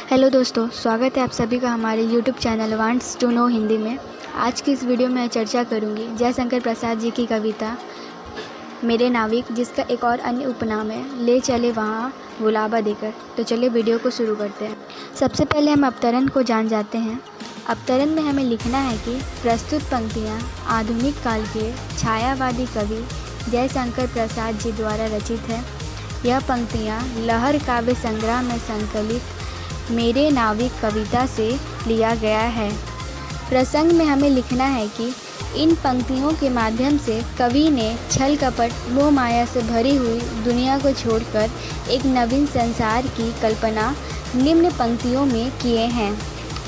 Hello दोस्तों, स्वागत है आप सभी का हमारे YouTube channel wants to know Hindi में। आज की इस वीडियो में चर्चा करूंगी जयशंकर प्रसाद जी की कविता मेरे नाविक, जिसका एक और अन्य उपनाम है ले चले वहाँ गुलाबा देकर। तो चलिए वीडियो को शुरू करते हैं। सबसे पहले हम अवतरण को जान जाते हैं। अवतरण में हमें लिखना है कि प्रस्तुत पंक्तियाँ आधुनिक काल के छायावादी कवि जयशंकर प्रसाद जी द्वारा रचित है। यह पंक्तियाँ लहर काव्य संग्रह में संकलित मेरे नाविक कविता से लिया गया है। प्रसंग में हमें लिखना है कि इन पंक्तियों के माध्यम से कवि ने छल कपट मोह माया से भरी हुई दुनिया को छोड़कर एक नवीन संसार की कल्पना निम्न पंक्तियों में किए हैं।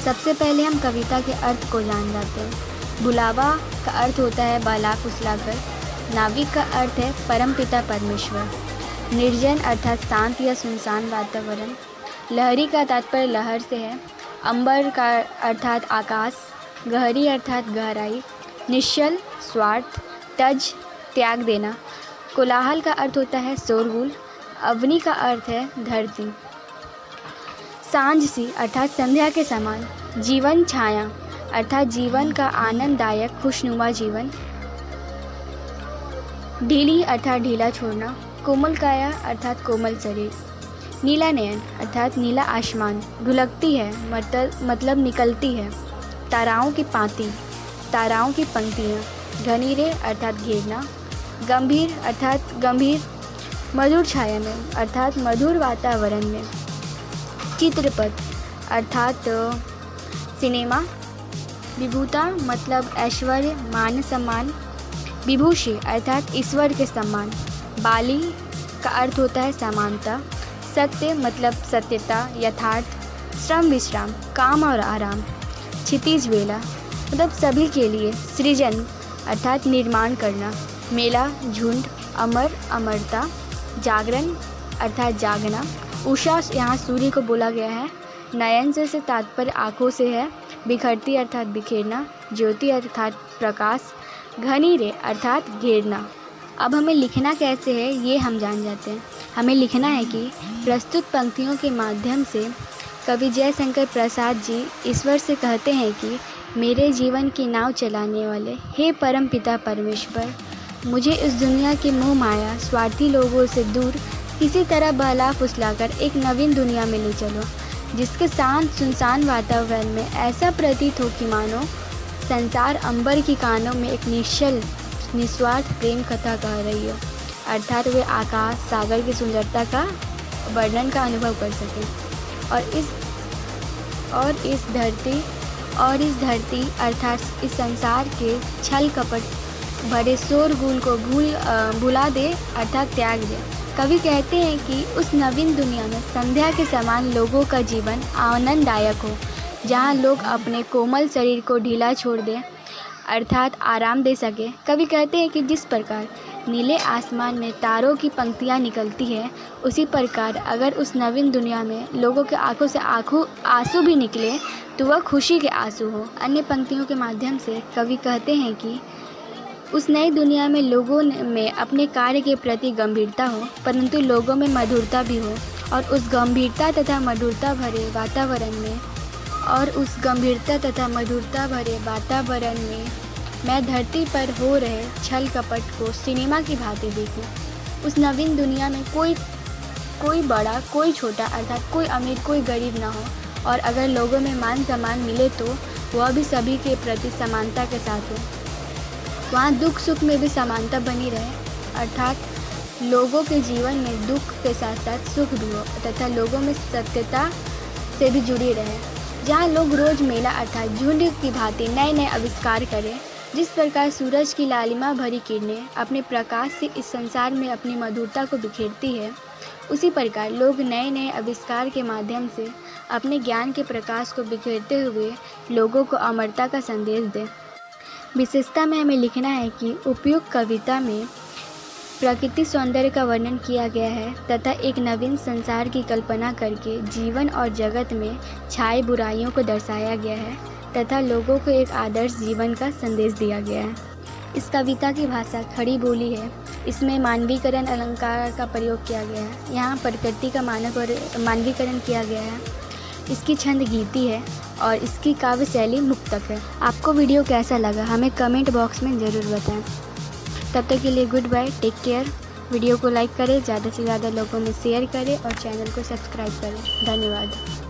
सबसे पहले हम कविता के अर्थ को जान जाते हैं। बुलावा का अर्थ होता है बाला फुसलाकर। नाविक का अर्थ है परमपिता परमेश्वर। निर्जन अर्थात शांत या सुनसान वातावरण। लहरी का तात्पर्य लहर से है। अंबर का अर्थात आकाश। गहरी अर्थात गहराई। निश्चल स्वार्थ। तज त्याग देना। कोलाहल का अर्थ होता है शोरगुल। अवनी का अर्थ है धरती। सांझ सी अर्थात संध्या के समान। जीवन छाया अर्थात जीवन का आनंददायक खुशनुमा जीवन। ढीली अर्थात ढीला छोड़ना। कोमल काया अर्थात कोमल शरीर। नीला नयन अर्थात नीला आसमान। ढुलकती है मतलब निकलती है। ताराओं की पाती ताराओं की पंक्तियाँ। घनीरे अर्थात घेरना। गंभीर अर्थात गंभीर। मधुर छाया में अर्थात मधुर वातावरण में। चित्रपट अर्थात सिनेमा। विभूता मतलब ऐश्वर्य मान सम्मान। विभूषी अर्थात ईश्वर के सम्मान। बाली का अर्थ होता है समानता। सत्य मतलब सत्यता यथार्थ। श्रम विश्राम काम और आराम। क्षितिज वेला मतलब सभी के लिए। सृजन अर्थात निर्माण करना। मेला झुंड। अमर अमरता। जागरण अर्थात जागना। उषा यहाँ सूर्य को बोला गया है। नयन से तात्पर्य आँखों से है। बिखरती अर्थात बिखेरना। ज्योति अर्थात प्रकाश। घनीरे अर्थात घेरना। अब हमें लिखना कैसे है ये हम जान जाते हैं। हमें लिखना है कि प्रस्तुत पंक्तियों के माध्यम से कवि जयशंकर प्रसाद जी ईश्वर से कहते हैं कि मेरे जीवन की नाव चलाने वाले हे परम पिता परमेश्वर, मुझे इस दुनिया की मोह माया स्वार्थी लोगों से दूर किसी तरह बहला फुसलाकर एक नवीन दुनिया में ले चलो, जिसके शांत सुनसान वातावरण में ऐसा प्रतीत हो कि मानो संसार अंबर की कानों में एक निश्चल निस्वार्थ प्रेम कथा कह रही हो, अर्थात वे आकाश सागर की सुंदरता का वर्णन का अनुभव कर सकें और इस धरती अर्थात इस संसार के छल कपट भरे शोरगुल को भुला दे अर्थात त्याग दे। कवि कहते हैं कि उस नवीन दुनिया में संध्या के समान लोगों का जीवन आनंददायक हो, जहाँ लोग अपने कोमल शरीर को ढीला छोड़ दें अर्थात आराम दे सके। कवि कहते हैं कि जिस प्रकार नीले आसमान में तारों की पंक्तियाँ निकलती है, उसी प्रकार अगर उस नवीन दुनिया में लोगों के आंखों से आंसू भी निकले तो वह खुशी के आंसू हो। अन्य पंक्तियों के माध्यम से कवि कहते हैं कि उस नई दुनिया में लोगों में अपने कार्य के प्रति गंभीरता हो, परंतु लोगों में मधुरता भी हो, और उस गंभीरता तथा मधुरता भरे वातावरण में मैं धरती पर हो रहे छल कपट को सिनेमा की भांति देखूं। उस नवीन दुनिया में कोई बड़ा कोई छोटा अर्थात कोई अमीर कोई गरीब ना हो, और अगर लोगों में मान सम्मान मिले तो वह भी सभी के प्रति समानता के साथ हो। वहाँ दुख सुख में भी समानता बनी रहे, अर्थात लोगों के जीवन में दुख के साथ साथ सुख भी हो तथा लोगों में सत्यता से भी जुड़ी रहे। जहाँ लोग रोज मेला अर्थात झुंड की भांति नए नए आविष्कार करें। जिस प्रकार सूरज की लालिमा भरी किरणें अपने प्रकाश से इस संसार में अपनी मधुरता को बिखेरती है, उसी प्रकार लोग नए नए आविष्कार के माध्यम से अपने ज्ञान के प्रकाश को बिखेरते हुए लोगों को अमरता का संदेश दें। विशेषता में हमें लिखना है कि उपयुक्त कविता में प्रकृति सौंदर्य का वर्णन किया गया है तथा एक नवीन संसार की कल्पना करके जीवन और जगत में छाए बुराइयों को दर्शाया गया है तथा लोगों को एक आदर्श जीवन का संदेश दिया गया है। इस कविता की भाषा खड़ी बोली है। इसमें मानवीकरण अलंकार का प्रयोग किया गया है। यहाँ प्रकृति का मानवीकरण किया गया है। इसकी छंद गीति है और इसकी काव्य शैली मुक्तक है। आपको वीडियो कैसा लगा हमें कमेंट बॉक्स में ज़रूर बताएं। तब तक के लिए good bye, take care. Video को लाइक करें, ज़्यादा से ज़्यादा लोगों में शेयर करें और चैनल को सब्सक्राइब करें। धन्यवाद।